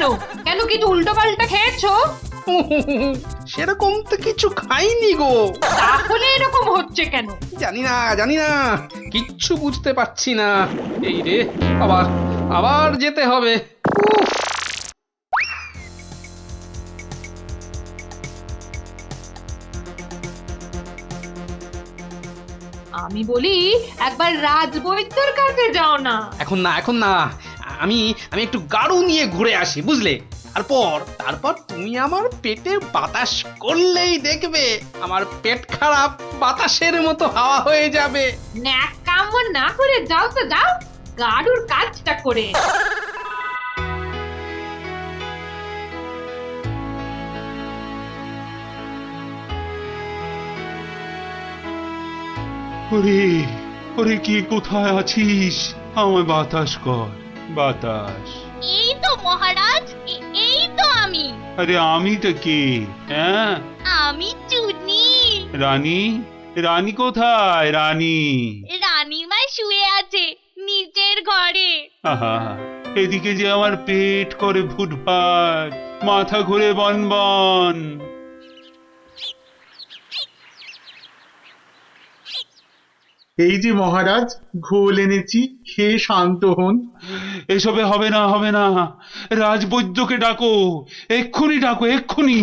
কেন? কেন কিছু উল্টো পাল্টা খেয়েছো? সেরকম তো কিছু খাইনি গো। তাহলে এরকম হচ্ছে কেন? জানি না কিচ্ছু বুঝতে পারছি না। এই রে, আবার আবার যেতে হবে। উফ, আমি বলি একবার রাজবৈদ্যর কাছে যাও না। এখন না। আমি আমি একটু গাড়ু নিয়ে ঘুরে আসি, বুঝলে? তারপর তুমি আমার পেটে বাতাস করলেই দেখবে আমার পেট খারাপ বাতাসের মতো হাওয়া হয়ে যাবে। ন্যাক কাম না করে যাও তো যাও, গাড়ুর কাজটা করে। ওরে ওরে, কি কোথায় আছিস? আমায় বাতাস কর, বাতাস। এই তো মহারাজ, এই তো আমি। আরে আমি তো কে? হ্যাঁ, আমি চুনি। রানী, রানী কোথায়? রানী রানীমা শুয়ে আছে নিচের ঘরে। আহা, এদিকে যে আমার পেট করে ফুটফাট, মাথা ঘুরে বনবন। এই যে মহারাজ, ঘোল এনেছি, খেয়ে শান্ত হন। এসবে হবে না, হবে না। রাজবৈদ্যকে ডাকো, এক্ষুনি ডাকো, এক্ষুনি।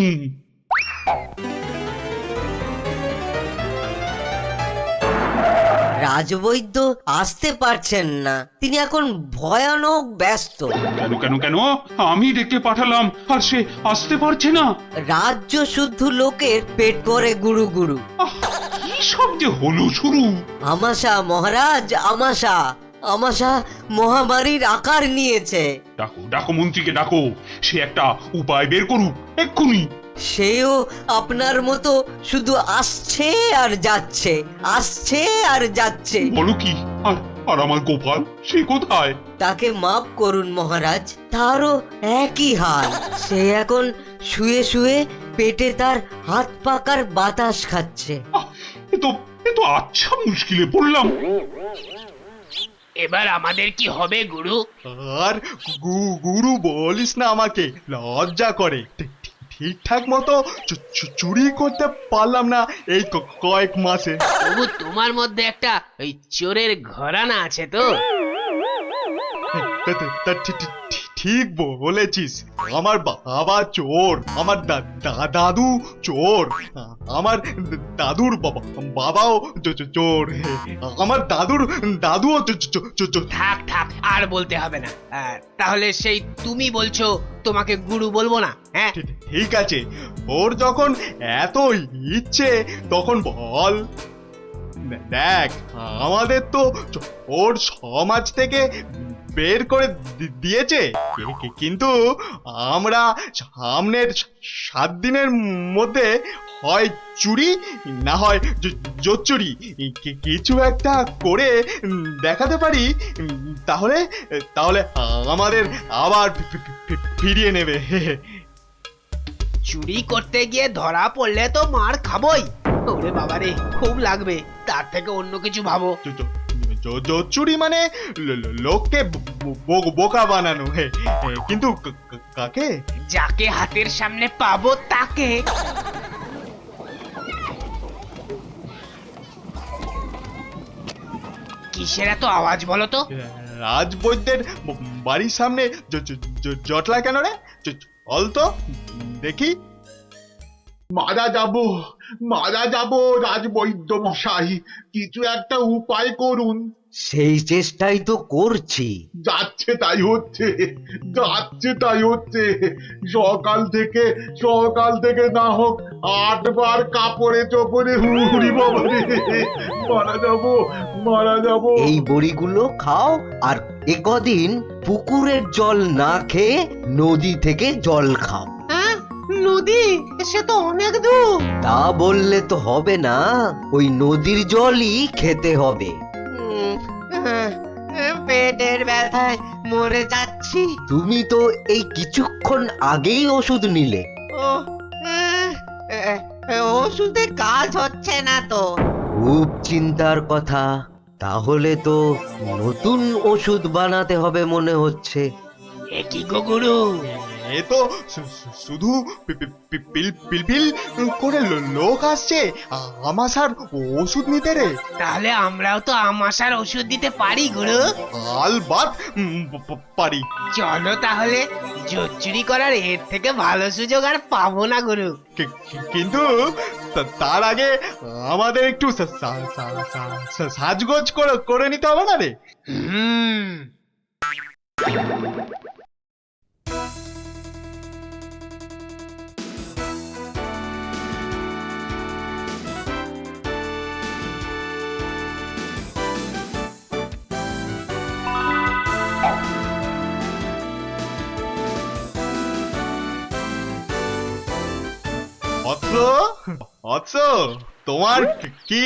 রাজবৈদ্য আসতে পারছেন না, তিনি এখন ভয়ানক ব্যস্ত। কেন কেন কেন? আমি ডেকে পাঠালাম আর সে আসতে পারছে না? রাজ্য শুদ্ধ লোকের পেট করে গুরু গুরু। আহ, কি সব যে হলো শুরু! আমাশা মহারাজ, আমাশা, আমাশা মহামারীর আকার নিয়েছে। ডাকো ডাকো, মন্ত্রীকে ডাকো, সে একটা উপায় বের করুক এক্ষুনি। সেও আপনার মতো শুধু আসছে আর যাচ্ছে, আসছে আর যাচ্ছে। বলো কি? আর আর আমার গোপাল, সে কোথায়? তাকে মাফ করুন মহারাজ, তারও একই হাল। সে এখন শুয়ে শুয়ে পেটে তার হাত পাকার বাতাস খাচ্ছে। আহ, এ তো আচ্ছা মুশকিলে পড়লাম। এবার আমাদের কি হবে গুরু? আর গুরু বলিস না, আমাকে লজ্জা করে। ঠিকঠাক মতো চুরি করতে পারলাম না এই কয়েক মাসে। তবু তোমার মধ্যে একটা ওই চোরের ঘরানা আছে তো? তা ঠিক বলেছিস। আমার বাবা চোর, আমার দাদু চোর, আমার দাদুর বাবাও চোর, আমার দাদুও চোর। থাক থাক, আর বলতে হবে না। তাহলে সেই তুমি বলছো তোমাকে গুরু বলবো না? হ্যাঁ, ঠিক আছে, ওর যখন এত ইচ্ছে তখন বল। দেখ, আমাদের তো ওর সমাজ থেকে বের করে দিয়েছে, কিন্তু আমরা সামনের 7 দিনের মধ্যে হয় চুরি না হয় জোচ্চুরি কিছু একটা করে দেখাতে পারি, তাহলে তাহলে আমাদের আবার ফিরিয়ে নেবে। চুরি করতে গিয়ে ধরা পড়লে তো মার খাবোই। ওরে বাবারে, খুব লাগবে। তার থেকে অন্য কিছু ভাবো। জোচ্চুরি মানে লোককে বোকা বানানো, কিন্তু কাকে? যাকে হাতের সামনে পাবো তাকে। কিসের এত আওয়াজ বলো তো? রাজবৈদ্যের বাড়ির সামনে জটলা কেন রে? চল তো দেখি। মারা যাব রাজবৈদ্য মশাই, কিছু একটা উপায় করুন। সেই চেষ্টাই তো করছি। যাচ্ছে তাই হচ্ছে, সকাল থেকে না হোক 8 বার কাপড়ে চোপড়ে হুড়ি বাবা রে, মারা যাব। এই বড়িগুলো খাও, আর একদিন পুকুরের জল না খেয়ে নদী থেকে জল খাও। নদী? সে তো অনেক দূর। তা বললে তো হবে না, ওই নদীর জলই খেতে হবে। পেটের ব্যথায় মরে যাচ্ছি। তুমি তো এই কিছুক্ষণ আগেই ওষুধ নিলে। ওষুধে কাজ হচ্ছে না তো। খুব চিন্তার কথা। তাহলে তো নতুন ওষুধ বানাতে হবে মনে হচ্ছে। এ কি গো গুরু, এ তো শুধু পিলপিল করে লোক আসছে আমাশার ওষুধ নিতে রে। তাহলে আমরাও তো আমাশার ওষুধ দিতে পারি গুরু। আলবাত পারি। চলো তাহলে, জোচ্চুরি করার এর থেকে ভালো সুযোগ আর পাবো না গুরু। কিন্তু তার আগে আমাদের একটু সাজগোজ করে নিতে হবে না রে? হুম। তোমার কি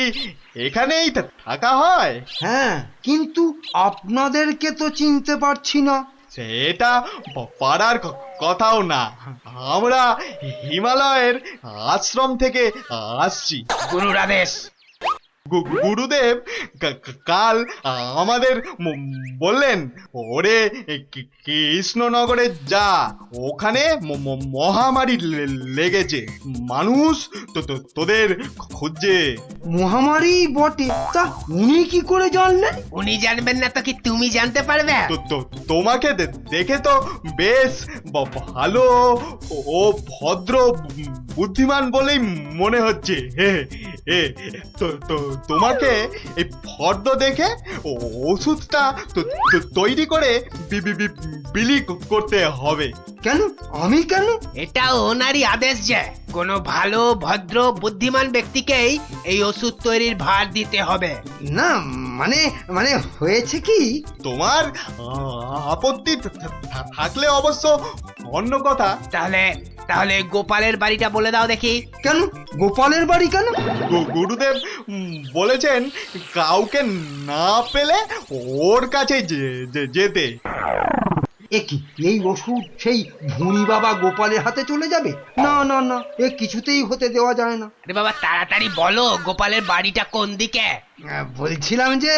এখানেই থাকা হয়? হ্যাঁ, কিন্তু আপনাদেরকে তো চিনতে পারছি না। সেটা পারার কথাও না, আমরা হিমালয়ের আশ্রম থেকে আসছি। গুরুর আদেশ। গুরুদেব কাল আমাদের বললেন, ওরে কৃষ্ণনগরে যা, ওখানে মহামারী লেগেছে, মানুষ তোদের খুঁজছে। মহামারী বটে, তা উনি কি করে জানলেন? উনি জানবেন না তো কি তুমি জানতে পারবে? তোমাকে দেখে তো বেশ ভালো ও ভদ্র বুদ্ধিমান বলেই মনে হচ্ছে। তোমাকে এই ফর্দ দেখে ওষুধটা তৈরি করে বিলি করতে হবে। কেন? আমি কেন? এটা ওনারই আদেশ যে কোনো ভালো ভদ্র বুদ্ধিমান ব্যক্তিকেই এই ওষুধ তৈরির ভার দিতে হবে। না, মানে মানে হয়েছে কি, তোমার আপত্তি থাকলে অবশ্য অন্য কথা। তাহলে গোপালের বাড়িটা বলে দাও দেখি। কেন গোপালের বাড়ি কেন? গুরুদেব বলেছেন কাউকে না পেলে ওর কাছে যেতে। কি এই ওষুধ সেই ভুঁড়ি বাবা গোপালের হাতে চলে যাবে? না না না, এ কিছুতেই হতে দেওয়া যায় না। আরে বাবা তাড়াতাড়ি বলো, গোপালের বাড়িটা কোন দিকে? বলছিলাম যে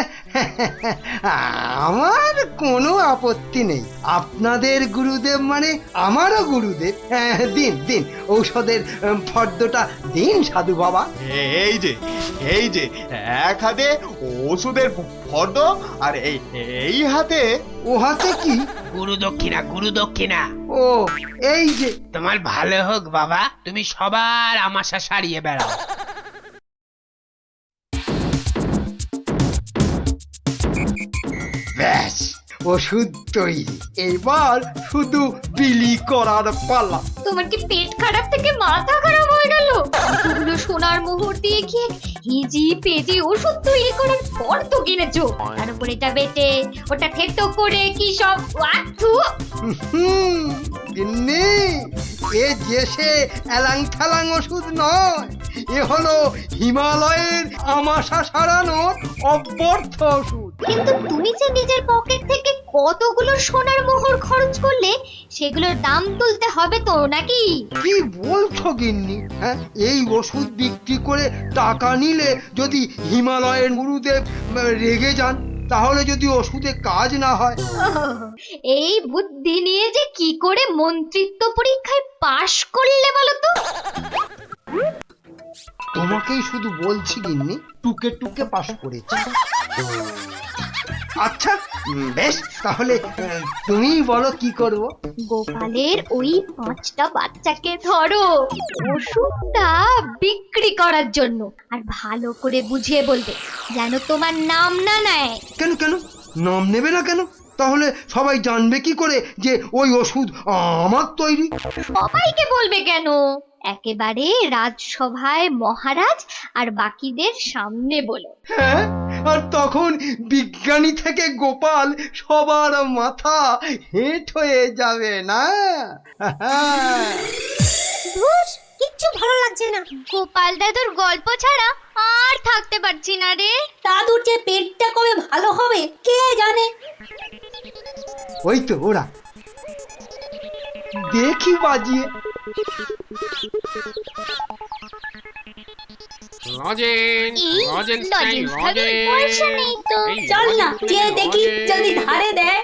আমার কোনো আপত্তি নেই, আপনাদের গুরুদেব মানে আমারও গুরুদেব। দিন দিন ঔষধের ফর্দটা দিন সাধু বাবা। এই যে এক হাতে ওষুধের ফর্দ, আর এই হাতে। ও হাতে কি? গুরু দক্ষিণা। ও এই যে। তোমার ভালো হোক বাবা, তুমি সবার আমাশা সারিয়ে বেড়াও। ব্যাস, ওষুধ তৈরি, এবার শুধু বিলি করার পালা। তোমার কি পেট খারাপ থেকে মাথা খারাপ হয়ে গেল? এতগুলো সোনার মোহর দিয়ে কি হিজি পেজি ওষুধ তৈরি করার পর তো কিনেছো, তার উপর এটা বেটে ওটা থেতো করে কি সব ওয়াথু। গিন্নি, এ যে সে এলাং থালাং ওষুধ নয়, এ হলো হিমালয়ের আমাশা সারানোর অব্যর্থ ওষুধ। কিন্তু তুমি যে নিজের পকেট থেকে কতগুলো সোনার মোহর খরচ করলে, সেগুলোর দাম তুলতে হবে তো নাকি? কি বলছো গিন্নি? হ্যাঁ, এই ওষুধ বিক্রি করে টাকা নিলে যদি হিমালয়ের গুরুদেব রেগে যান, তাহলে যদি ওষুধে কাজ না হয়। এই বুদ্ধি নিয়ে যে কি করে মন্ত্রিত্ব পরীক্ষায় পাশ করলে বলো তো? তোমাকেই শুধু বলছি গিন্নি, টুকে টুকে পাশ করেছি। আচ্ছা বেশ, তাহলে তুমিই বলো কি করব। গোপালের ওই 5টা বাচ্চাকে ধরো ওষুধটা বিক্রি করার জন্য, আর ভালো করে বুঝিয়ে বলবে যেন তোমার নাম না নেয়। কেন কেন নাম নেবে না কেন? তাহলে সবাই জানবে কি করে যে ওই ওষুধ আমার তৈরি? সবাইকে বলবে কেন, একেবারে রাজসভায় মহারাজ আর বাকিদের সামনে বলো। হ্যাঁ, আর তখন বিজ্ঞানী থেকে গোপাল সবার মাথা হেঁট হয়ে যাবে না? কিচ্ছু ভালো লাগছে না, গোপাল দাদুর গল্প ছাড়া আর থাকতে পারছি না রে। দাদুর যে পেটটা কবে ভালো হবে কে জানে। ওই তো ওরা, দেখি বাজিয়ে। চল না যে দেখি যদি ধারে দেয়।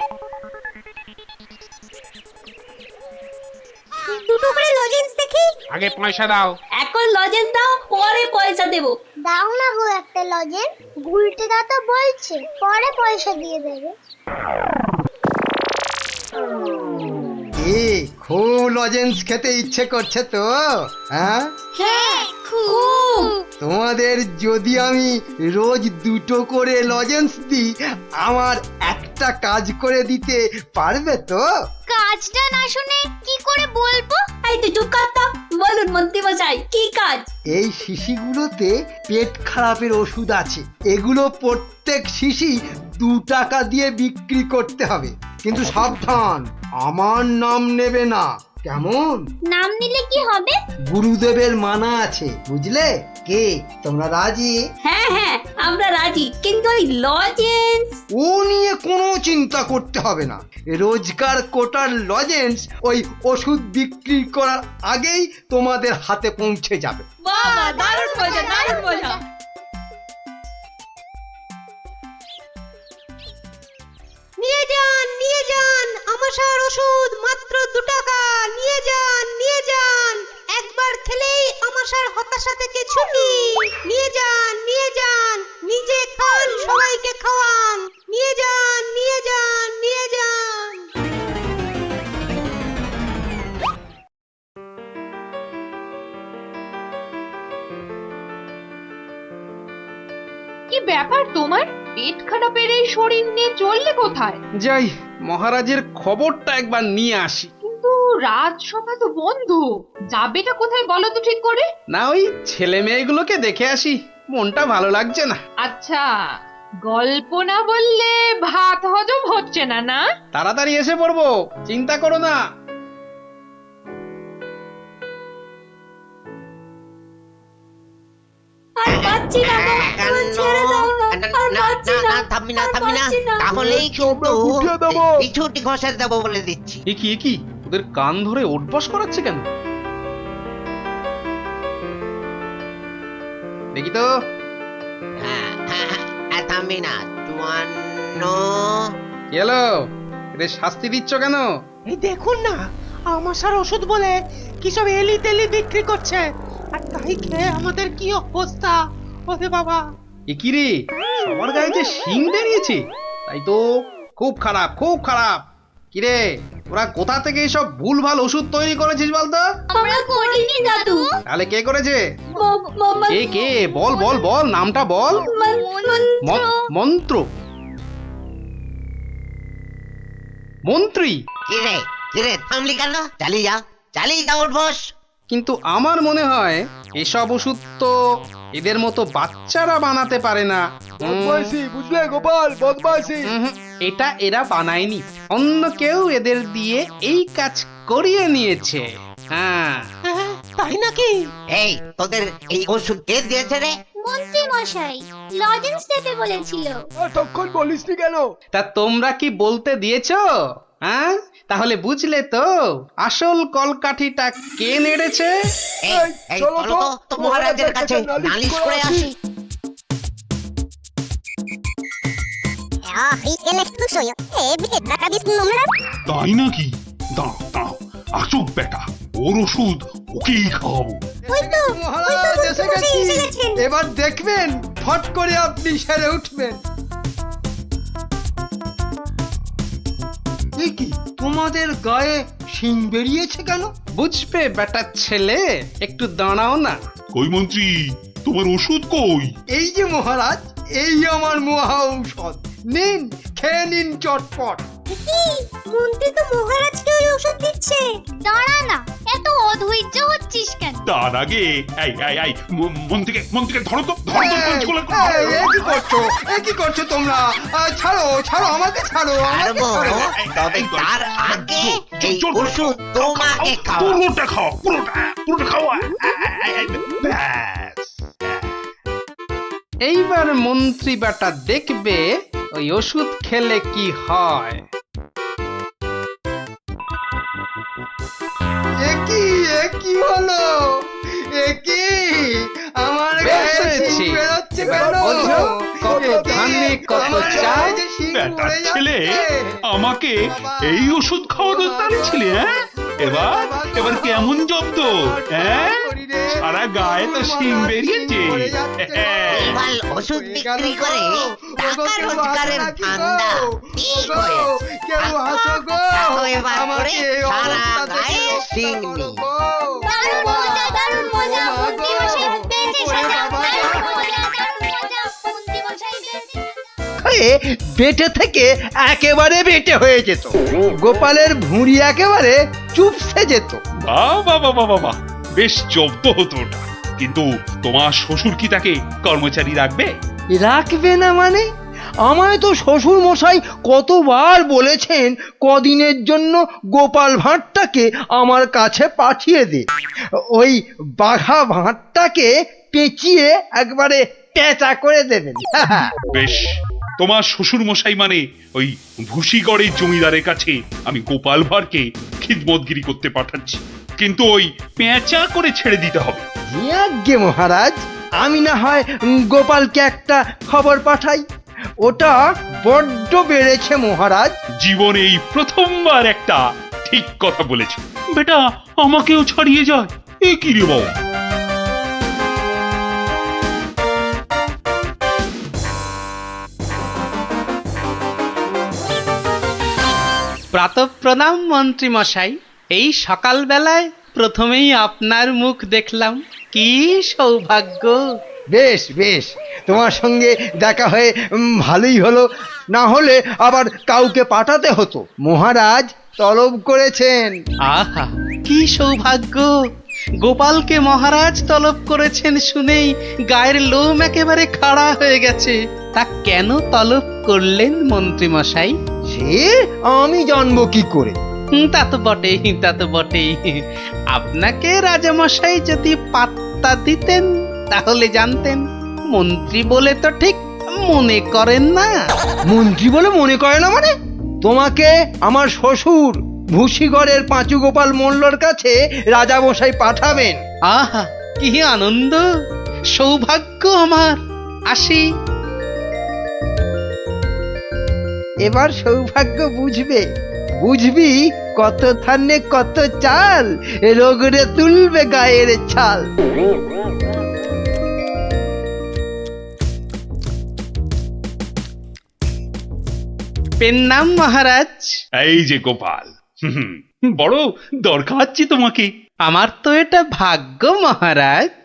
দুটো করে লজেন্স দেখি। আগে পয়সা দাও। এখন লজেন্স দাও, পরে পয়সা দেবো। দাও না গো একটা লজেন্স, গুলটে দা তো বলছে পরে পয়সা দিয়ে দেবে। খুব লজেন্স খেতে ইচ্ছে করছে তো? হ্যাঁ হ্যাঁ খুব। তোমাদের যদি আমি রোজ দুটো করে লজেন্স দিই, আমার একটা কাজ করে দিতে পারবে তো? কাজটা না শুনে কি করে বলবো? এই তুই চুপ কর তো। বলুন মন্ত্রী মশাই, কি কাজ? এই শিশিগুলোতে পেট খারাপের ওষুধ আছে, এগুলো প্রত্যেক শিশি 2 টাকা দিয়ে বিক্রি করতে হবে, কিন্তু সাবধান, আমার নাম নেবে না, কেমন? নাম নিলে কি হবে? গুরুদেবের মানা আছে, বুঝলে? কে তোমরা রাজি? হ্যাঁ হ্যাঁ, আমরা রাজি, কিন্তু ওই লজেন্স। ও নিয়ে কোনো চিন্তা করতে হবে না, রোজকার কোটার লজেন্স ওই ওষুধ বিক্রি করার আগেই তোমাদের হাতে পৌঁছে যাবে। বাহ, দারুণ মজা, দারুণ মজা। নিয়ে যান আমাশার ওষুধ, মাত্র 2 টাকা। নিয়ে যান, একবার খেলেই আমাশার হতাশা থেকে ছুটি। নিয়ে যান, নিজে খান, সবাইকে খাওয়ান। নিয়ে যান। কি ব্যাপার তোমার? পেট খারাপের এই শরীর নিয়ে চললে কোথায়? যাই মহারাজের খবরটা একবার নিয়ে আসি। কিন্তু রাজসভা তো বন্ধ, যাবেটা কোথায় বলো তো ঠিক করে? না ওই ছেলে মেয়েগুলোকে দেখে আসি, মনটা ভালো লাগছে না। আচ্ছা, গল্প না বললে ভাত হজম হচ্ছে না, না? তাড়াতাড়ি এসে পড়বো, চিন্তা করো না। আর পাচ্ছি না গো, ছেড়ে দাও না, আর পাচ্ছি না, থামবি না তাহলেই কিন্তু ছুটি ঘষে দেবো বলে দিচ্ছি। এ কি ওদের কান ধরে ওঠবস করাচ্ছে কেন? দেখি তো। থামবি না, 54। কি হলো? এদের শাস্তি দিচ্ছ কেন? এই দেখুন না, আমাশার ওষুধ বলে কি সব এলি তেলি বিক্রি করছে, আর তাই খেয়ে আমাদের কি অবস্থা। ওরে বাবা, এ কি রে, সবার গায়ে যে শিং বেরিয়েছে, তাই তো খুব খারাপ, খুব খারাপ। কি রে, ওরা কোথা থেকে এইসব ভুলভাল ওষুধ তৈরি করেছিস বলতো? আমরা করিনি দাদু। তাহলে কে করেছে? ম- কে বল বল বল, নামটা বল। মন্ত্র? মন্ত্রী? কিরে থামলি কেন? চালিয়ে যা ওর বস। কিন্তু আমার মনে হয় এসব ওষুধ তো এদের মতো বাচ্চারা বানাতে পারে না। বুঝলে গোপাল, বদমাইশি। এটা এরা বানায়নি, অন্য কেউ এদের দিয়ে এই কাজ করিয়ে নিয়েছে। হ্যাঁ, তাই নাকি? এই তোদের এই ওষুধ কে দিয়েছে রে? মন্ত্রী মশাই লজেন্স দেবে বলেছিল। তখন বলিসনি কেন? তা তোমরা কি বলতে দিয়েছো? হ্যাঁ, তাহলে বুঝলে তো আসল কলকাঠিটা কে নেড়েছে? এই চলো তো মহারাজের কাছে নালিশ করে আসি। তাই নাকি? দাঁড়াও, আসুক বেটা, ওর ওষুধ ওকেই খাওয়াবো। মহারাজ এসে গেছি, এবার দেখবেন ফট করে আপনি সেরে উঠবেন। এ কি, তোমাদের গায়ে শিং বেরিয়েছে কেন? বুঝবে বেটা ছেলে, একটু দাঁড়াও না। কই মন্ত্রী, তোমার ওষুধ কই? এই যে মহারাজ, এই আমার মহা ঔষধ, নিন, খেয়ে নিন চটপট। মন্ত্রী তো মহারাজকে ওই ওষুধ দিচ্ছে। দাঁড়া না, এত অধৈর্য হচ্ছিস কেন? তার আগে এই মন্ত্রীকে ধরো তো, পাঁচ গোলা করে ধরো। এ কি করছো তোমরা? ছাড়ো, আমাকে ছাড়ো, আমাকে ছাড়ো। তবে তার আগে এই ওষুধ তোমাকে খাও। পুরোটা খাও, পুরোটা খাও। ব্যাস। এইবার মন্ত্রী বেটা দেখবে ওই ওষুধ খেলে কি হয়। এ কি হলো? আমার গায়ে শিং বেরোচ্ছে কেন? কত ধানে কত চাল। বেটার ছেলে, আমাকে এই ওষুধ খাওয়ানোর দাঁড়িয়েছিলে? হ্যাঁ, এবার এবার কেমন জব্দ? হ্যাঁ, সারা গায়ে তো শিং বেরিয়েছে। এবার ওষুধ বিক্রি করে টাকা রোজগারের ধান্দা ঠিক হয়েছে। তাও এবার করে সারা গায়ে শিং নেই। দারুণ মজা, দারুণ মজা, মন্ত্রী মশাই পেয়েছে সাজা, দারুণ মজা, দারুণ মজা, মন্ত্রী মশাই পেয়েছে সাজা। হয়ে বেটে থেকে একেবারে বেটে হয়ে যেত, গোপালের ভুঁড়ি একেবারে চুপসে যেত। বাবা বাবা বাবা, বেশ জব্দ হতো ওটা। কিন্তু তোমার শ্বশুর কি তাকে কর্মচারী রাখবে? রাখবে না মানে? আমায় তো শ্বশুর মশাই কতবার বলেছেন কদিনের জন্য গোপাল ভাঁড়টাকে আমার কাছে পাঠিয়ে দে, ওই বাঘা ভাঁড়টাকে পেঁচিয়ে একবারে পেঁচা করে দেবেন। বেশ, তোমার শ্বশুর মশাই মানে ওই ভুসিগড়ের জমিদারের কাছে আমি গোপাল ভাঁড়কে খিদমতগিরি করতে পাঠাচ্ছি, কিন্তু ওই পেঁচা করে ছেড়ে দিতে হবে। আজ্ঞে মহারাজ, আমি না হয় গোপালকে একটা খবর পাঠাই। ওটা বড্ড বেড়েছে মহারাজ। জীবনে এই প্রথমবার একটা ঠিক কথা বলেছে। বেটা আমাকেও ছাড়িয়ে যায়, এ কি রে বাবা? প্রাতঃপ্রণাম মন্ত্রী মশাই। এই সকালবেলায় প্রথমেই আপনার মুখ দেখলাম, কি সৌভাগ্য। বেশ বেশ, তোমার সঙ্গে দেখা হয়ে ভালোই হলো, না হলে আবার কাউকে পাঠাতে হতো। মহারাজ তলব করেছেন। আহা, কি সৌভাগ্য! গোপালকে মহারাজ তলব করেছেন শুনেই গায়ের লোম একেবারে খাড়া হয়ে গেছে। তা কেন তলব করলেন মন্ত্রী মশাই? সে আমি জানবো কি করে? তা তো বটেই, তা তো বটেই। আপনাকে রাজামশাই যদি পাত্তা দিতেন তাহলে জানতেন। মন্ত্রী বলে তো ঠিক মনে করেন না। মন্ত্রী বলে মনে করে না মানে? তোমাকে আমার শ্বশুর ভুসিগড়ের পাঁচু গোপাল মোল্লর কাছে রাজামশাই পাঠাবেন। আহা, কি আনন্দ, সৌভাগ্য আমার। আসি। এবার সৌভাগ্য বুঝবে, বুঝবি কত ধানে কত চাল, রোগরে তুলবে গায়ের ছাল। পেন নাম মহারাজ। এই যে গোপাল, বড় দরকার জি তোমাকে। আমার তো এটা ভাগ্য মহারাজ।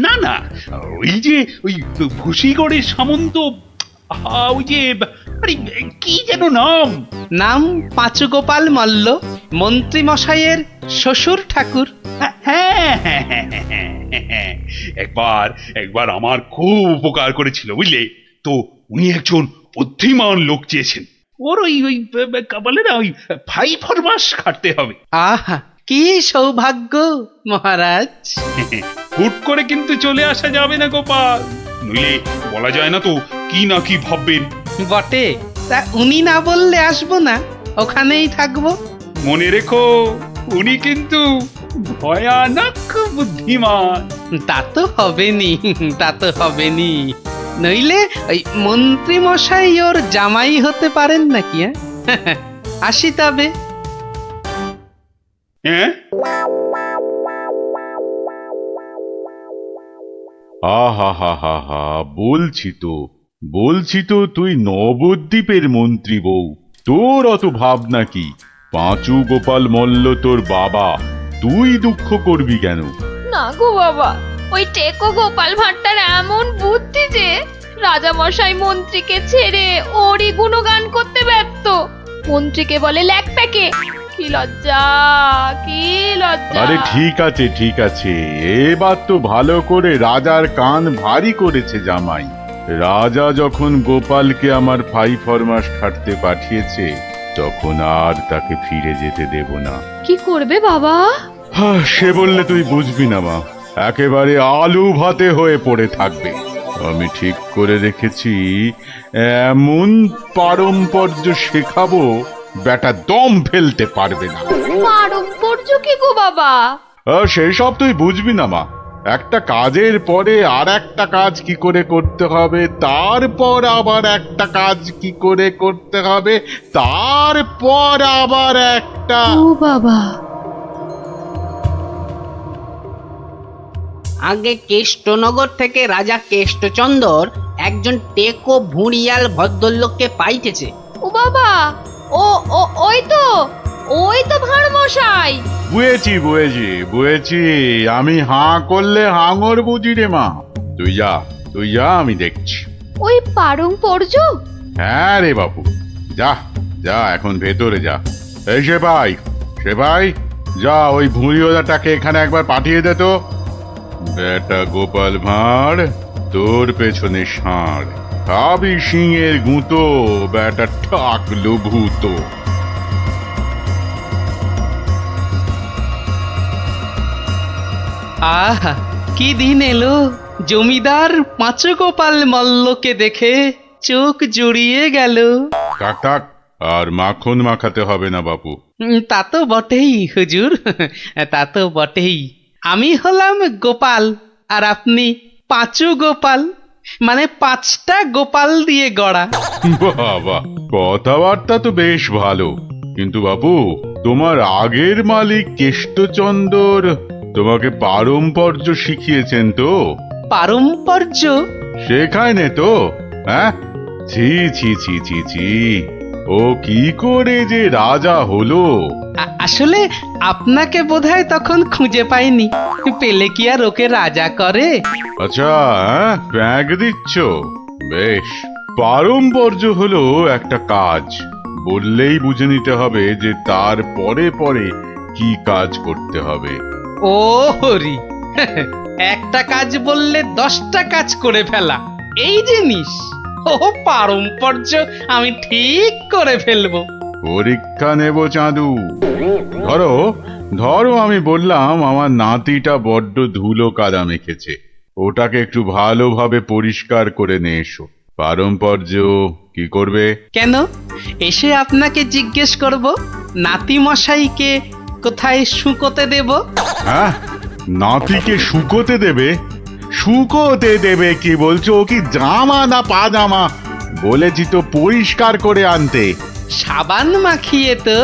না না, ওই যে ওই ভুসিগড়ের সামন্ত, ওই যে আরে কি যেন নাম? নাম পাঁচু গোপাল মল্ল, মন্ত্রী মশাইয়ের শ্বশুর ঠাকুর। হ্যাঁ হ্যাঁ হ্যাঁ হ্যাঁ হ্যাঁ, একবার একবার আমার খুব উপকার করেছিল বুঝলে তো। উনি একজন বুদ্ধিমান লোক চেয়েছেন। ওর ওই ওই বলে না, ওই 5 মাস খাটতে হবে। আহা, কি সৌভাগ্য মহারাজ। হুট করে কিন্তু চলে আসা যাবে না গোপাল, নইলে বলা যায় না তো কি না কি ভাববেন। বটে, তা উনি না বললে আসবো না, ওখানেই থাকবো। মনে রেখো, উনি কিন্তু ভয়ানক বুদ্ধিমান। তা তো হবেনি, তা তো হবেনি। নইলে ওই মন্ত্রী মশাই ওর জামাই হতে পারেন নাকি? আসি তবে। হ্যাঁ, আহা হা হা হা, বলছি তো তুই নবদ্বীপের মন্ত্রী বউ, তোর অত ভাবনা কি? পাঁচু গোপাল মল্ল তোর বাবা, তুই দুঃখ করবি কেন? না গো বাবা, ওই টেকো গোপাল ভাঁড়টার এমন বুদ্ধি যে রাজামশাই মন্ত্রীকে ছেড়ে ওরই গুণগান করতে ব্যস্ত। মন্ত্রীকে বলে ল্যাক প্যাকে। কি লজ্জা, কি লজ্জা! আরে ঠিক আছে, এবার তো ভালো করে রাজার কান ভারী করেছে জামাই। রাজা যখন গোপালকে আমার 5 মাস খাটতে পাঠিয়েছে, তখন আর তাকে ফিরে যেতে দেব না। কি করবে বাবা? সে বললে তুই বুঝবি না মা, একেবারে আলু ভাতে হয়ে পড়ে থাকবে। আমি ঠিক করে রেখেছি, এমন পারম্পর্য শেখাবো বেটা দম ফেলতে পারবে না। পারম্পর্য কি গো বাবা? সেসব তুই বুঝবি না মা। একটা কাজের পরে আর একটা কাজ কি করে করতে হবে, তারপর আবার একটা কাজ কি করে করতে হবে, তারপর আবার একটা। ও বাবা, আগে কেষ্টনগর থেকে রাজা কেষ্টচন্দর একজন টেকো ভুঁড়িয়াল ভদ্রলোককে পাইতেছে। ও বাবা, ও ও ওই তো ভাঁড় মশাই। বুঝেছি আমি হাঁ করলে হাঙর বুঝি রে মা। তুই যা আমি দেখছি। ওই পারম্পর্য? হ্যাঁ রে বাবু, যা এখন ভেতরে যা। এই সেপাই যা ওই ভুঁড়িওয়ালাটাকে এখানে একবার পাঠিয়ে দে তো। বেটা গোপাল ভাঁড়, তোর পেছনে ষাঁড়, খাবি সিংয়ের গুঁতো, বেটা ঠাকলো ভূত। আহা, কি দিন এলো! জমিদার পাঁচু গোপাল মল্লকে দেখে চোখ জুড়িয়ে গেল। থাক, আর মাখন মাখাতে হবে না বাপু। তা তো বটেই হুজুর, তা তো বটেই। আমি হলাম গোপাল আর আপনি পাঁচু গোপাল, মানে 5টা গোপাল দিয়ে গড়া। বাবা, কথাবার্তা তো বেশ ভালো, কিন্তু বাপু তোমার আগের মালিক কেষ্টচন্দর তোমাকে পারম্পর্য শিখিয়েছেন তো? পারম্পর্য শেখায় নে তো? হ্যাঁ, ছি, ও কি করে যে রাজা হলো? আসলে আপনাকে বোধহয় তখন খুঁজে পাইনি, পেলে কি আর ওকে রাজা করে? আচ্ছা, ব্যাগ দিচ্ছ? বেশ। পারম্পর্য হলো একটা কাজ, বললেই বুঝে নিতে হবে যে তার পরে পরে কি কাজ করতে হবে। ও হরি, একটা কাজ বললে 10টা কাজ করে ফেলা, এই জিনিস। ও পারম্পর্য আমি ঠিক করে ফেলবো। পরীক্ষা নেব চাঁদু। ধরো আমি বললাম আমার নাতিটা বড্ড ধুলো কাদা মেখেছে, ওটাকে একটু ভালোভাবে পরিষ্কার করে নিয়ে এসো। পারম্পর্য কি করবে? কেন, এসে আপনাকে জিজ্ঞেস করব নাতি মশাইকে কোথায় শুকোতে দেব? হ্যাঁ, নাতিকে শুকোতে দেবে? কি বলছো? ও কি জামা না পাজামা? বলেছি তো পরিষ্কার করে আনতে। সাবান মাখিয়ে তো?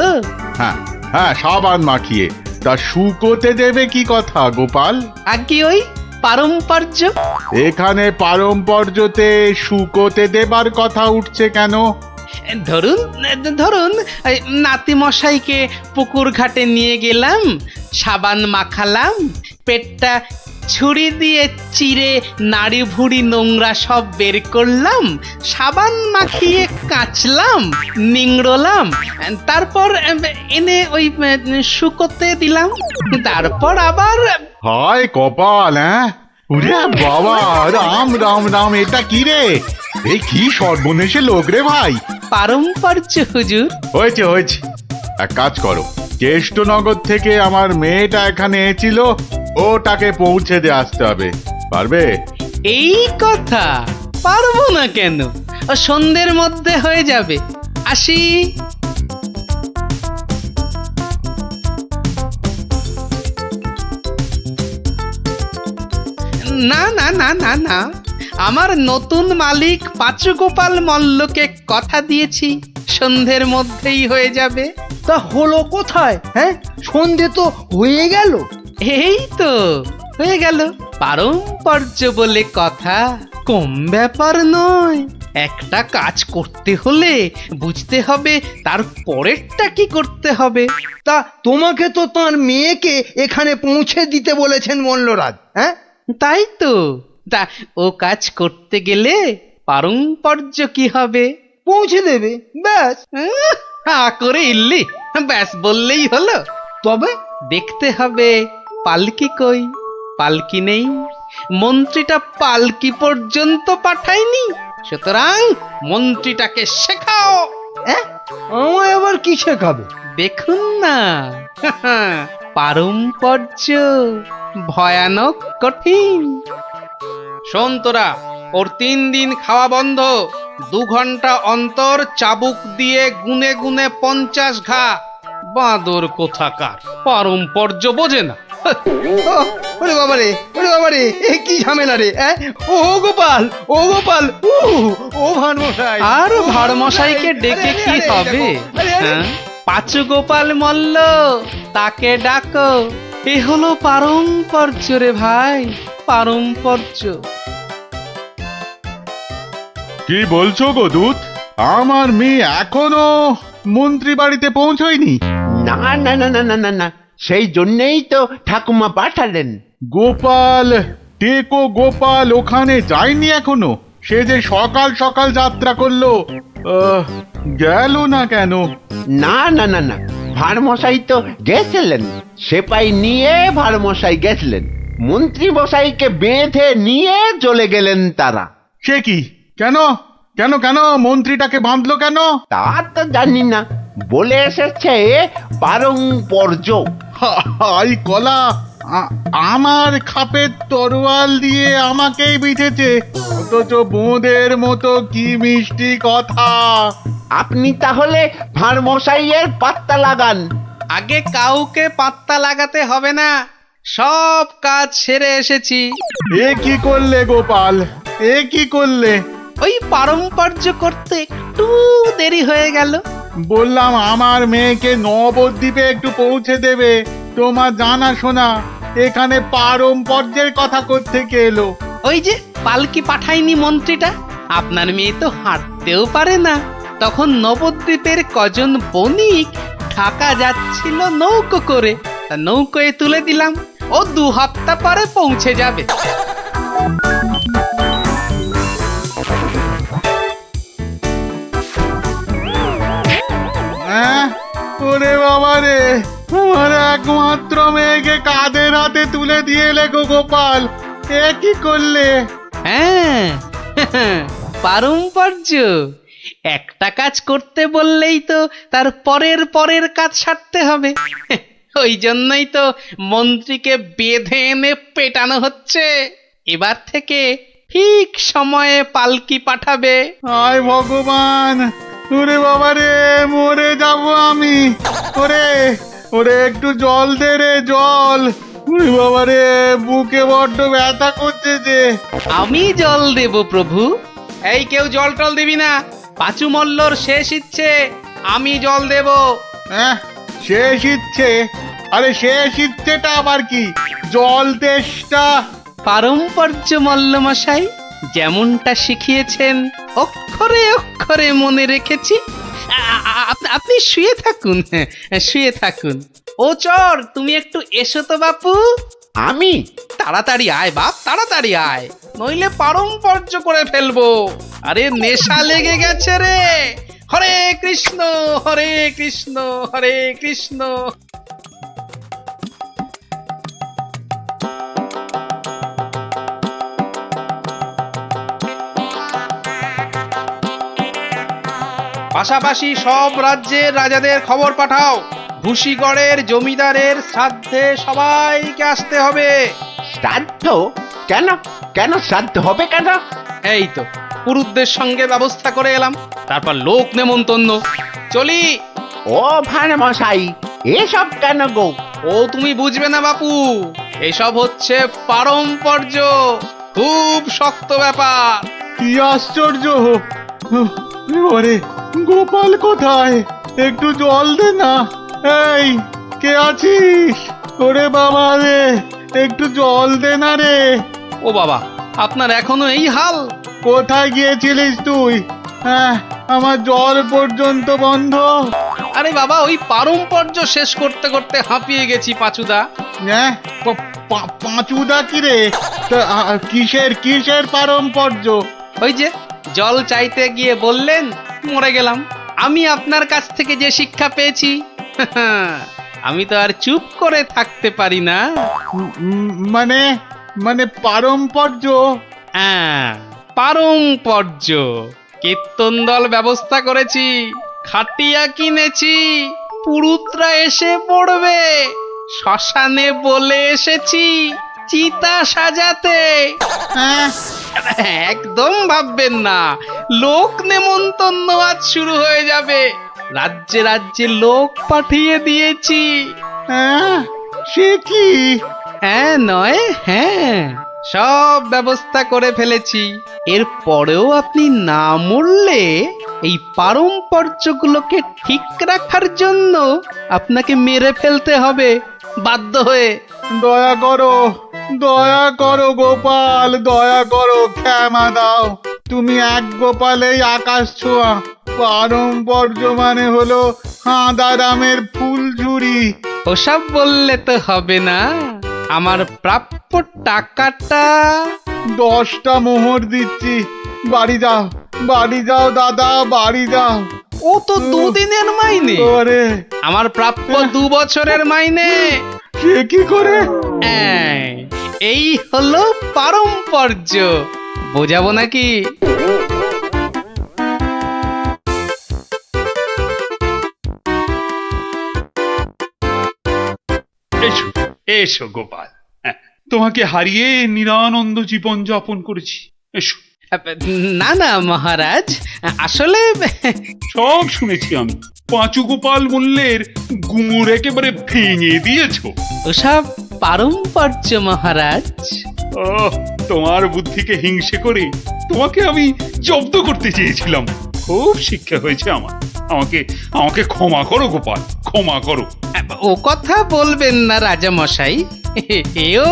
হ্যাঁ, সাবান মাখিয়ে। তা শুকোতে দেবে কি কথা গোপাল? আগে ওই পারম্পর্য। এখানে পারম্পর্যতে শুকোতে দেবার কথা উঠছে কেন? ধরুন নাতি মশাইকে পুকুর ঘাটে নিয়ে গেলাম, সাবান মাখালাম, পেটটা ছুরি দিয়ে চিরে নাড়ি ভুড়ি নোংরা সব বের করলাম, সাবান মাখিয়ে কাচলাম, নিংড়লাম, তারপর এনে ওই শুকোতে দিলাম, তারপর আবার। হায় কপাল! ওরে বাবা, রাম, এটা কি রে? এই কি সর্বনেশে লোক রে ভাই! পারম্পর্য হুজুর। হয়েছে, এক কাজ করো, কেষ্টনগর থেকে আমার মেয়েটা এখানে এসেছিল, ওটাকে পৌঁছে দিয়ে আসতে হবে। পারবে? এই কথা পারবো না কেন, সন্ধ্যের মধ্যে হয়ে যাবে। আসি। না, আমার নতুন মালিক পাঁচু গোপাল মল্লকে কথা দিয়েছি সন্ধ্যের মধ্যেই হয়ে যাবে। তা হলো কোথায়? সন্ধে তো হয়ে গেল। এই তো হয়ে গেল। পারম্পর্য বলে কথা, কম ব্যাপার নয়। একটা কাজ করতে হলে বুঝতে হবে তার পরেরটা কি করতে হবে। তা তোমাকে তো তার মেয়েকে এখানে পৌঁছে দিতে বলেছেন মল্লরাজ। তাই তো, তা ও কাজ করতে গেলে পারম্পর্য কি হবে? পৌঁছে দেবে, ব্যাস। করে ইল্লি, ব্যাস বললেই হলো। তবে দেখতে হবে পালকি কই। পালকি নেই, মন্ত্রীটা পালকি পর্যন্ত পাঠায়নি, সুতরাং মন্ত্রীটাকে শেখাও। আমায় আবার কি শেখাবে? দেখুন না, পারম্পর্য ভয়ানক কঠিন। শোন তোরা, ওর 3 দিন খাওয়া বন্ধ, 2 ঘন্টা অন্তর চাবুক দিয়ে গুনে গুনে 50 ঘা। বাঁদর কোথাকার, পারম্পর্য বোঝে না। ওরে বাবারে, কি ঝামেলা রে! ও গোপাল, ও ভাঁড়মশাই। আর ভাঁড়মশাইকে ডেকে কি হবে? পাঁচু গোপাল মল্ল, তাকে ডাকো। এ হলো পারম্পর্য রে ভাই, পারম্পর্য। কি বলছো গো দূত? আমার মেয়ে এখনো মন্ত্রী বাড়িতে পৌঁছয়নি? না না না না না না না, সেই জন্যেই তো ঠাকুমা পাঠালেন। গোপাল, টেকো গোপাল ওখানে যায়নি এখনো? সে যে সকাল সকাল যাত্রা করলো, গেল না কেন? না না না না, ভাঁড়মশাই তো গেছিলেন, সেপাই নিয়ে ভাঁড়মশাই গেছিলেন, মন্ত্রী মশাইকে বেঁধে নিয়ে চলে গেলেন তারা। সে কি? কেন কেন কেন মন্ত্রীটাকে বাঁধলো কেন? তা তো জানি না, বলে এসেছে পারম্পর্য। হাই কলা, আমার খাপের তরোয়াল দিয়ে আমাকেই বিঁধেছে, অথচ বোঁদের মতো কি মিষ্টি কথা। আপনি তাহলে ভাঁড়মশাইয়ের পাত্তা লাগান। আগে কাউকে পাত্তা লাগাতে হবে না, সব কাজ সেরে এসেছি। এ কি করলে গোপাল, এ কি করলে? ওই পারম্পর্য করতে একটু দেরি হয়ে গেল। বললাম আমার মেয়েকে নবদ্বীপে একটু পৌঁছে দেবে, তোমার জানা শোনা এখানে পারম্পর্যের কথা কোত্থেকে এলো? ওই যে পালকি পাঠায়নি মন্ত্রীটা, আপনার মেয়ে তো হাঁটতেও পারে না, তখন নবদ্বীপের কজন বণিক ঢাকা যাচ্ছিল নৌকো করে, তা নৌকোয় তুলে দিলাম, ও 2 হপ্তা পরে পৌঁছে যাবে। ওরে বাবা রে, আমার একমাত্র মেয়েকে কাঁধের হাতে তুলে দিয়ে এলে গো গোপাল, এ কি করলে? হ্যাঁ, পারম্পর্য। একটা কাজ করতে বললেই তো তার পরের কাজ সারতে হবে। ওই জন্যই তো মন্ত্রীকে বেঁধে এনে পেটানো হচ্ছে। এবার থেকে ঠিক সময়ে পালকি পাঠাবে। হায় ভগবান, ওরে বাবা রে, মরে যাব আমি। ওরে ওরে, একটু জল দে রে, জল। ওরে বাবা রে, বুকে বড্ড ব্যথা করছে যে। আমি জল দেব প্রভু। এই কেউ জল টল দিবি না, পাঁচু মল্লর শেষ ইচ্ছে, আমি জল দেব। হ্যাঁ, শেষ ইচ্ছে? আরে শেষ ইচ্ছেটা আবার কি? জল তেষ্টা। পারম্পর্য মল্লমশাই, যেমনটা শিখিয়েছেন অক্ষরে অক্ষরে মনে রেখেছি। আপনি শুয়ে থাকুন, শুয়ে থাকুন। ও চর, তুমি একটু এসো তো বাপু। আমি? তাড়াতাড়ি আয় বাপ, তাড়াতাড়ি আয়, নইলে পারম্পর্য করে ফেলবো। আরে নেশা লেগে গেছে রে। হরে কৃষ্ণ হরে কৃষ্ণ হরে কৃষ্ণ। পাশাপাশি সব রাজ্যের রাজাদের খবর পাঠাও, ভুসিগড়ের জমিদারের শ্রাদ্ধে সবাইকে আসতে হবে। শ্রাদ্ধ? কেন কেন শ্রাদ্ধ হবে কেন? এই তো পুরুতদের সঙ্গে ব্যবস্থা করে এলাম, তারপর লোক নেমন্তন্ন। চলি। ও ভাঁড়মশাই, এসব কেন গো? ও তুমি বুঝবে না বাপু, এসব হচ্ছে পারম্পর্য, খুব শক্ত ব্যাপার। কি আশ্চর্য! ওরে গোপাল কোথায়? একটু জল দে না। এই, কে আছিস? ওরে বাবা রে, একটু জল দে না রে। ও বাবা, আপনার এখনো এই হাল? কোথায় গিয়েছিলিস তুই? হ্যাঁ, আমার জল পর্যন্ত বন্ধ। আরে বাবা, ওই পারম্পর্য শেষ করতে করতে হাঁপিয়ে গেছি পাঁচুদা। হ্যাঁ, পাঁচুদা কি রে? কিসের কিসের পারম্পর্য? ওই যে জল চাইতে গিয়ে বললেন, মরে গেলাম। আমি আপনার কাছ থেকে যে শিক্ষা পেয়েছি, আমি তো আর চুপ করে থাকতে পারি না। মানে মানে পারম্পর্য? হ্যাঁ, পারম্পর্য। কীর্তন দল ব্যবস্থা করেছি, খাটিয়া কিনেছি, পুরুতরা এসে পড়বে। শ্মশানে বলে এসেছি চিতা সাজাতে। একদম ভাববেন না, লোক নেমন্তন্ন আজ শুরু হয়ে যাবে। রাজ্যে রাজ্যে লোক পাঠিয়ে দিয়েছি। হ্যাঁ, সে কি? হ্যাঁ নয় হ্যাঁ, সব ব্যবস্থা করে ফেলেছি। এর পরেও আপনি না মরলে এই পারম্পর্যগুলোকে ঠিক রাখার জন্য আপনাকে মেরে ফেলতে হবে বাধ্য হয়ে। দয়া করো, দয়া করো গোপাল, দয়া করো, ক্ষমা দাও। তুমি এক গোপালেই আকাশ ছোঁয়া। পারম্পর্য মানে হলো হাঁদারামের ফুলঝুরি। ওসব বললে তো হবে না, আমার প্রাপ্য টাকাটা। 10টা মোহর দিচ্ছি, বাড়ি যাও, বাড়ি যাও দাদা, বাড়ি যাও। ও তো দুদিনের মাইনে, আমার প্রাপ্য 2 বছরের মাইনে। সে কি করে? এই হলো পারম্পর্য, বোঝাবো নাকি? এসো এসো গোপাল, তোমাকে হারিয়ে নিরানন্দ জীবন যাপন করেছি। এসো। না না মহারাজ, আসলে সব শুনেছি আমি। পাঁচু গোপাল মূল্যের গুমুর একেবারে ভেঙে দিয়েছো। ওসব পারম্পর্য মহারাজ। ও, তোমার বুদ্ধিকে হিংসে করে তোমাকে আমি জব্দ করতে চেয়েছিলাম। খুব শিক্ষা হয়েছে আমার। আমাকে আমাকে ক্ষমা করো গোপাল, ক্ষমা করো। ও কথা বলবেন না রাজা মশাই, এও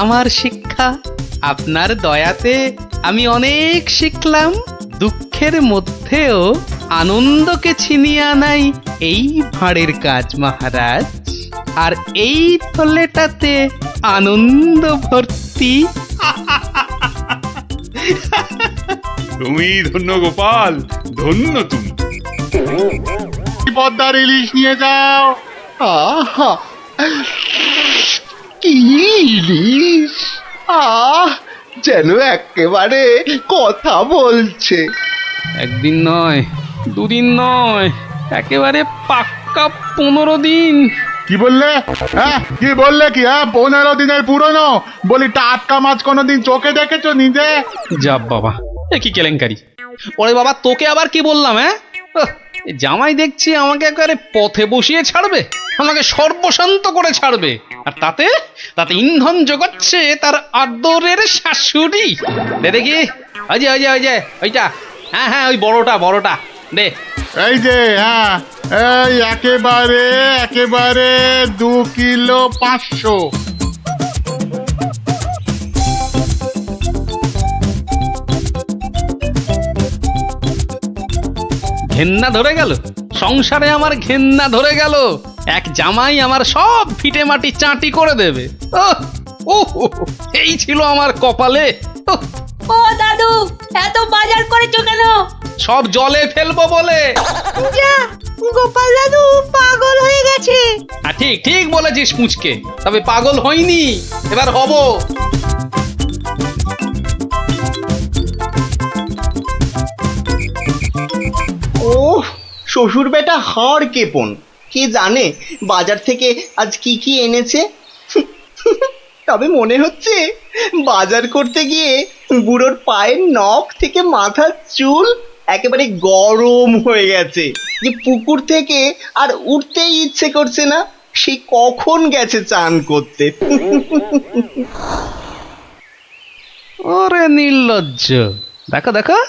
আমার শিক্ষা। আপনার দয়াতে আমি অনেক শিখলাম। দুঃখের মধ্যেও আনন্দকে ছিনিয়ে আনাই এই ভাঁড়ের কাজ মহারাজ। আর এই থলেটাতে আনন্দ ভর্তি। তুমি ধন্য গোপাল, ধন্য তুমি। পদ্মার ইলিশ নিয়ে যাও। আহা, কি ইলিশ! যেন একেবারে কথা বলছে। একদিন নয়, দুদিন নয়, একেবারে পাক্কা 15 দিন। কি বললে? হ্যাঁ, কি বললে? কি? হ্যাঁ, 15 দিনের পুরনো? বলি টাটকা মাছ কোনোদিন চোখে দেখেছো নিজে? যা বাবা, এ কি কেলেঙ্কারি! ওরে বাবা, তোকে আবার কি বললাম? জামাই দেখছি আমাকে একেবারে পথে বসিয়ে ছাড়বে, আমাকে সর্বশান্ত করে ছাড়বে। আর তাতে তাতে ইন্ধন জোগাচ্ছে তার আদরের শাশুড়ি। দে দেখি, ওই যে ওই যে ওই যে ওইটা, হ্যাঁ হ্যাঁ, ওই বড়টা বড়টা দে। এই যে, হ্যাঁ, এই একেবারে একেবারে 2 কিলো 500। ঘেন্না ধরে গেল, সংসারে আমার ঘেন্না ধরে গেল। এক জামাই আমার সব ফিটে মাটি চাটি করে দেবে। এই ছিল আমার কপালে। ও দাদু, এত বাজার করেছো কেন? সব জলে ফেলবো বলে। যা, গোপাল দাদু পাগল হয়ে গেছে। ঠিক ঠিক বলেছিস পুচকে, তবে পাগল হইনি, এবার হব। ও শ্বশুর বেটা হাড় কেপন, কে জানে বাজার থেকে আজ কি কি এনেছে। তবে মনে হচ্ছে বাজার করতে গিয়ে বুড়োর পায়ের নখ থেকে মাথার চুল একেবারে গরম হয়ে গেছে, যে পুকুর থেকে আর উঠতেই ইচ্ছে করছে না। সে কখন গেছে চান করতে। ওরে নির্লজ্জ, দেখো দেখো,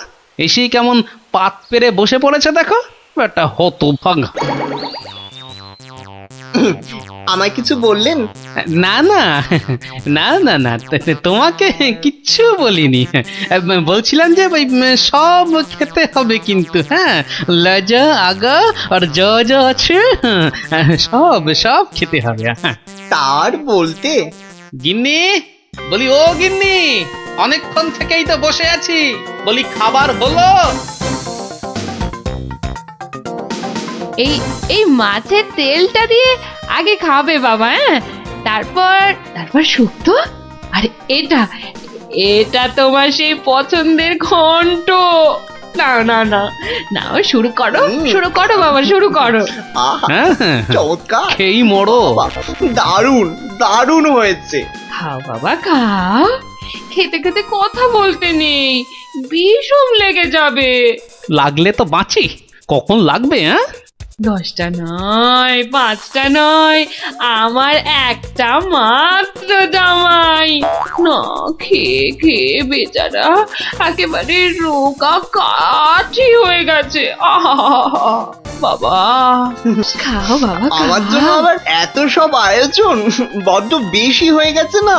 এসেই কেমন পাত পেরে বসে পড়েছে দেখো, একটা হতভাগা। আমায় কিছু বললেন? না না না না না, তোমাকে কিচ্ছু বলিনি। বলছিলাম যে সব খেতে হবে কিন্তু, হ্যাঁ, লজা আগা আর যা যা আছে সব সব খেতে হবে। তার বলতে? গিন্নি, বলি ও গিন্নি, অনেকক্ষণ থেকেই তো বসে আছি, বলি খাবার হলো? এই এই মাছের তেলটা দিয়ে আগে খাবে বাবা, হ্যাঁ, তারপর তারপর শুক্তো। আর এটা এটা তোমার সেই পছন্দের ঘন্ট। না না না না, শুরু করো, শুরু করো বাবা, শুরু করো। চমৎকার, খেই মরো। দারুণ দারুণ হয়েছে। খাও বাবা খাও, খেতে খেতে কথা বলতে নেই, বিষম লেগে যাবে। লাগলে তো বাঁচি, কখন লাগবে? হ্যাঁ, 10টা নয়, 5টা নয়, আমার একটা মাত্র জামাই। না খেয়ে খেয়ে বেচারা একেবারে রোগা কাঠি হয়ে গেছে। আহা বাবা, খাও বাবা, আমার জন্য খাও। আবার এত সব আয়োজন বড্ড বেশি হয়ে গেছে না?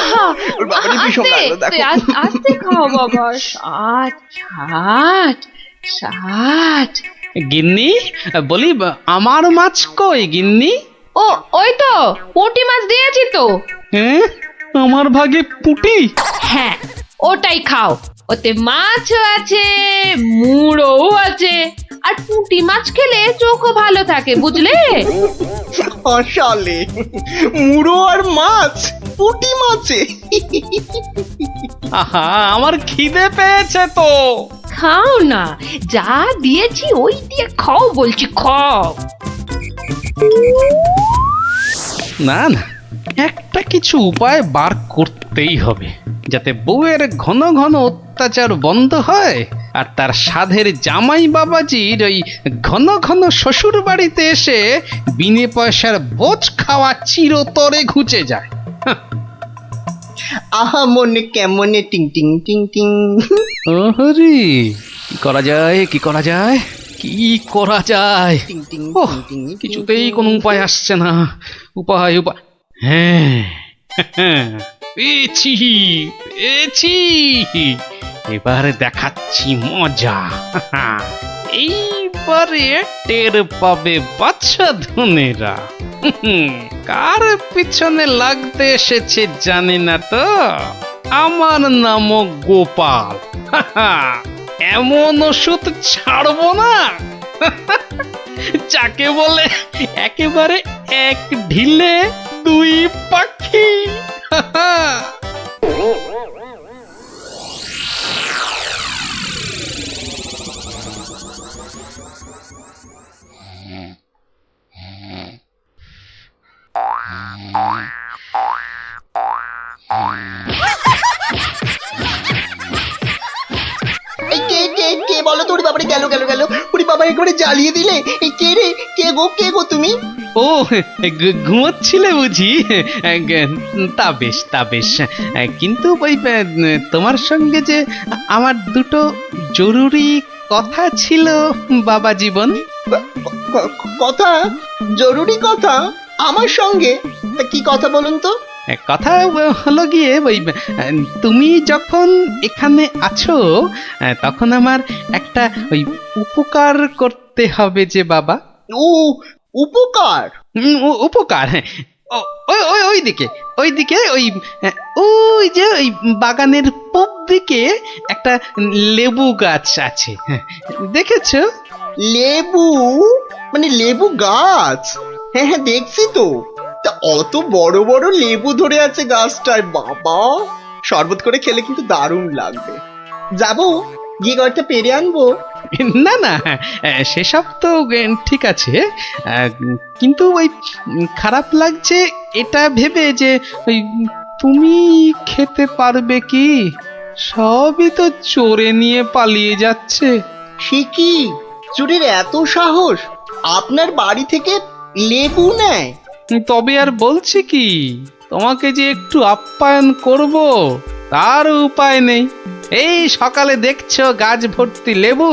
আহা, ওর বাবারই ভীষণ আস্তে, লাগলো, দেখো। আস্তে খাও বাবা। 60 গিন্নি, বলি আমার মাছ কই গিন্নি? ও ওই তো পুঁটি মাছ দিয়েছি তো। হ্যাঁ, আমার ভাগে পুঁটি? হ্যাঁ, ওটাই খাও। ওতে মাছও আছে, মুড়োও আছে, আর পুঁটি মাছ খেলে চোখও ভালো থাকে, বুঝলে? আসলে মুড়ো আর মাছ, পুঁটি মাছে। আহা, আমার খিদে পেয়েছে তো। খাও না, যা দিয়েছি ওই দিয়ে খাও বলছি, খাও। না না, একটা কিছু উপায় বার করতেই হবে, যাতে বউয়ের ঘন ঘন অত্যাচার বন্ধ হয় আর তার সাধের জামাই বাবাজির ওই ঘন ঘন শ্বশুর বাড়িতে এসে বিনে পয়সার বোঝ খাওয়া চিরতরে ঘুচে যায়। আহা মনে কেমনে টিং টিং টিং টিং। ওহরি, কি করা যায়, কি করা যায়, কি করা যায়? টিং টিং ওহ, টিং টিং। কিছুতেই কোনো উপায় আসছে না। উপায় উপায়, হ্যাঁ, পেয়েছি পেয়েছি, এবারে দেখাচ্ছি মজা। এইবারে টের পাবে বাচ্চা ধনেরা কার পিছনে লাগতে এসেছে জানি না তো। আমার নাম গোপাল। এমন ওষুধ ছাড়বো না যাকে বলে একেবারে এক ঢিলে 2 পাখি। এই কে বলো তো? ওরে বাবারে, গেল গেল গেল। ওরে বাবা, একেবারে জ্বালিয়ে দিলে। এই কে রে? কে গো তুমি? ও, ঘুমোচ্ছিলে বুঝি? তা বেশ, তা বেশ। কিন্তু ওই তোমার সঙ্গে যে আমার দুটো জরুরি কথা ছিল বাবা জীবন। কথা? জরুরি কথা আমার সঙ্গে? তা কি কথা বলুন তো? কথা হলো গিয়ে ওই তুমি যখন এখানে আছো তখন আমার একটা ওই উপকার করতে হবে যে বাবা। উপকার? উপকার, হ্যাঁ। ওইদিকে ওই যে ওই বাগানের পূব দিকে একটা লেবু গাছ আছে, দেখেছো? লেবু? মানে লেবু গাছ? হ্যাঁ হ্যাঁ, দেখছি তো। তা অত বড় বড় লেবু ধরে আছে গাছটায়, বাবা! শরবত করে খেলে কিন্তু দারুণ লাগবে। যাবো, গিয়ে কয়েকটা পেরে আনবো। না না, সেসব তো ঠিক আছে, কিন্তু ওই খারাপ লাগছে এটা ভেবে যে ওই তুমি খেতে পারবে কি? সবই তো চোরে নিয়ে পালিয়ে যাচ্ছে। সে কি? চুরির এত সাহস? আপনার বাড়ি থেকে লেবু নেয়? তবে আর বলছি কি, তোমাকে যে একটু আপ্যায়ন করব তার উপায় নেই। এই সকালে দেখছো গাছ ভর্তি লেবু,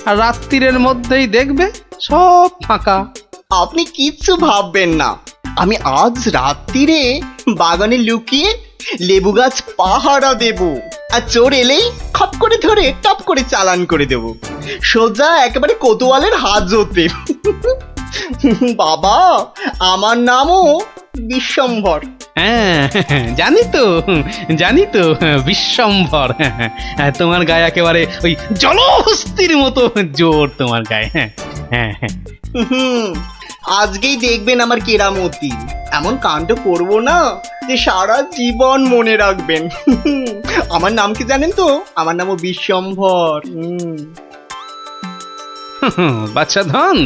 আর রাত্রির মধ্যেই দেখবে সব ফাঁকা। আপনি কিচ্ছু ভাববেন না, আমি আজ রাত্রিরে বাগানে লুকিয়ে লেবু গাছ পাহারা দেব, আর চোর এলেই খপ করে ধরে টপ করে চালান করে দেব, সোজা একেবারে কোতোয়ালের হাজতে। বাবা, আমার নামও বিশ্বম্ভর। হ্যাঁ, জানি তো বিশ্বম্ভর। তোমার গায়ে একেবারে ওই জলহস্তির মতো জোর তোমার গায়ে। হ্যাঁ, আজকেই দেখবেন আমার কেরামতি। এমন কাণ্ড করবো না যে সারা জীবন মনে রাখবেন। আমার নাম কি জানেন তো? আমার নামও বিশ্বম্ভর। বাচ্চা ধন,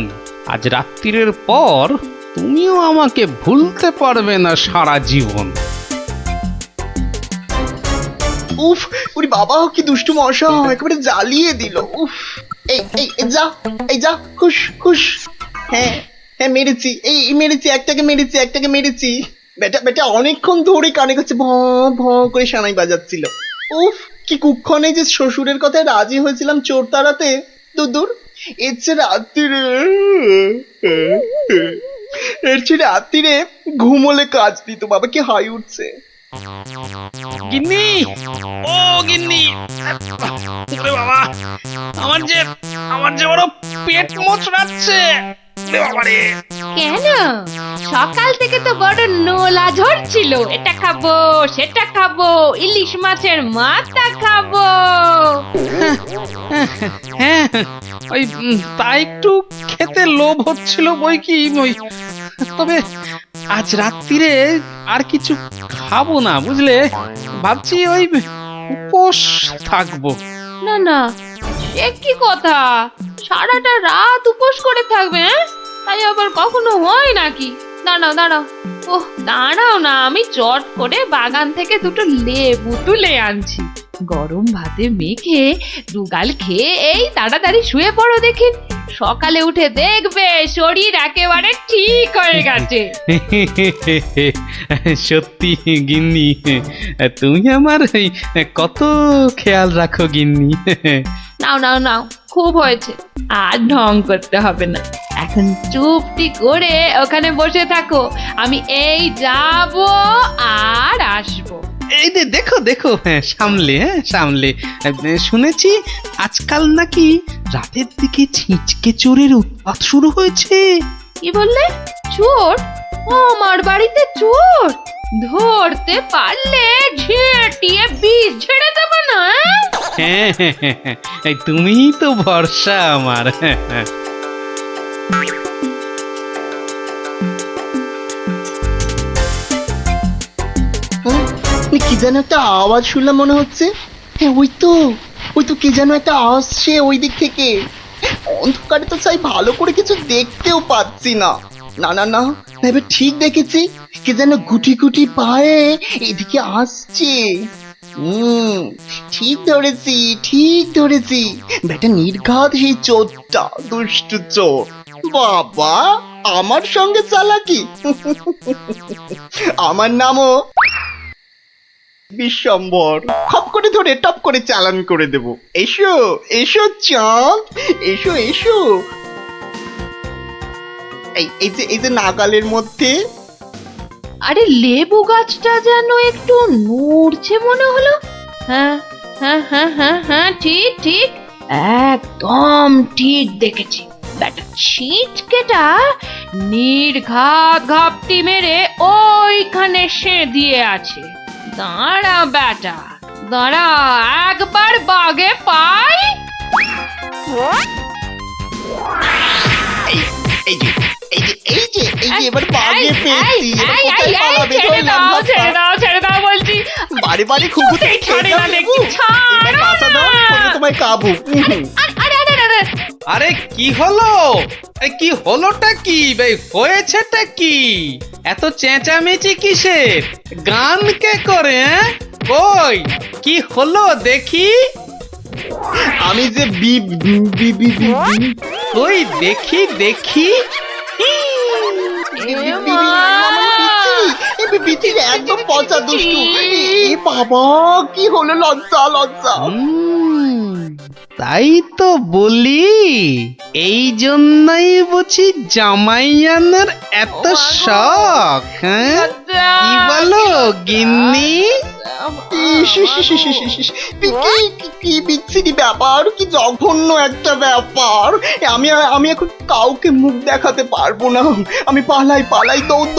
আজ রাত্রির পর তুমিও আমাকে ভুলতে পারবে না সারা জীবন। উফ, ওরে বাবা, কি দুষ্টু মশা, একেবারে জ্বালিয়ে দিল। উফ। এই যা, এই যা, হুশ হুশ। হ্যাঁ হ্যাঁ, মেরেছি, মেরেছি, একটাকে মেরেছি। বেটা অনেকক্ষণ ধরে কানে কাছে ভ ভ করে সানাই বাজাচ্ছিল। উফ, কি কুক্ষণে যে শ্বশুরের কথায় রাজি হয়েছিলাম চোর তাড়াতে। দূর, এর চেয়ে রাত্রিরে ঘুমোলে কাজ দিত। বাবা কি হাই উঠছে। গিন্নি, ও গিন্নি, ওরে বাবা, আমার যে বড় পেট মোচড়াচ্ছে। ওরে বাবা রে। কেন সকাল থেকে তো বড় নোলা ঝরছিল, এটা খাবো সেটা খাবো, ইলিশ মাছের মাথা খাবো। হ্যাঁ, ওই তা একটু খেতে লোভ হচ্ছিল বই কি, তবে আজ রাত্রিরে আর কিছু খাবো না, বুঝলে। ভাবছি ওই উপোস থাকবো। না না, এ কি কথা, সারাটা রাত উপোস করে থাকবে? তাই আবার কখনো হয় নাকি? দাঁড়াও ওহ দাঁড়াও না, আমি চট করে বাগান থেকে দুটো লেবু তুলে আনছি। গরম ভাতে মেখে দুগাল খেয়ে এই তাড়াতাড়ি শুয়ে পড়ো দেখি, সকালে উঠে দেখবে শরীর একেবারে ঠিক হয়ে গেছে। সত্যি গিন্নি, তুমি আমার কত খেয়াল রাখো গিন্নি। নাও খুব হয়েছে, আর ঢং করতে হবে না। এখন চুপটি করে ওখানে বসে থাকো, আমি এই যাব আর আসবো। এই দেখো, সামলে। শুনেছি আজকাল নাকি রাতের দিকে ছিঁচকে চোরের উৎপাত শুরু হয়েছে। কি বললে? চোর? আমার বাড়িতে চোর? ধরতে পারলে ঝেঁটিয়ে বিষ ঝেড়ে দেবো না? হ্যাঁ, তুমিই তো ভরসা আমার। কি যেন একটা আওয়াজ শুনলাম মনে হচ্ছে। হ্যাঁ, ওই তো কি যেন একটা আসছে ওই দিক থেকে। অন্ধকারে তো চাই ভালো করে কিছু দেখতেও পাচ্ছি না। না, এবার ঠিক দেখেছি, কি যেন গুটি গুটি পায়ে এদিকে আসছে। ঠিক ধরেছি, বেটা নির্ঘাত সেই চোরটা, দুষ্টু চোর। বাবা, আমার সঙ্গে চালাকি। আমার নামও বিশ্বম্বর। খপ করে ধরে টপ করে চালান করে দেব। এসো চাঁদ, এসো। এই যে নাগালের মধ্যে। আরে লেবু গাছটা যেন একটু নড়ছে মনে হলো। হ্যাঁ, ঠিক, একদম ঠিক দেখেছি। ব্যাটা ছিটকেটা নির্ঘাত ঘাপটি মেরে ওইখানে সে দিয়ে আছে। দাঁড়া বেটা, একবার বাগে পাই। এই যে এবার বাগে পেয়েছি। ছেড়ে দাও বলছি। বাড়ি খুবুতে ছাড়ে না দেখছি, এবার বাঁচা দাও, কোনো তোমায় কাবু। আরে কি হলো? কি হলোটা কি? হয়েছেটা কি? এত চেঁচামেচি কিসের? গান কে করে? কই কি হলো দেখি? আমি যে ওই দেখি একদম পচা দুষ্টু। বাবা, কি হলো? লজ্জা। তাই তো বলি, এই জন্যই বুঝি জামাই আনার এত শখ। হ্যাঁ, কি বলো গিন্নি? কি বিচ্ছিরি ব্যাপার, কি জঘন্য একটা ব্যাপার। আমি এখন কাউকে মুখ দেখাতে পারবো না। আমি পালাই, দৌড়।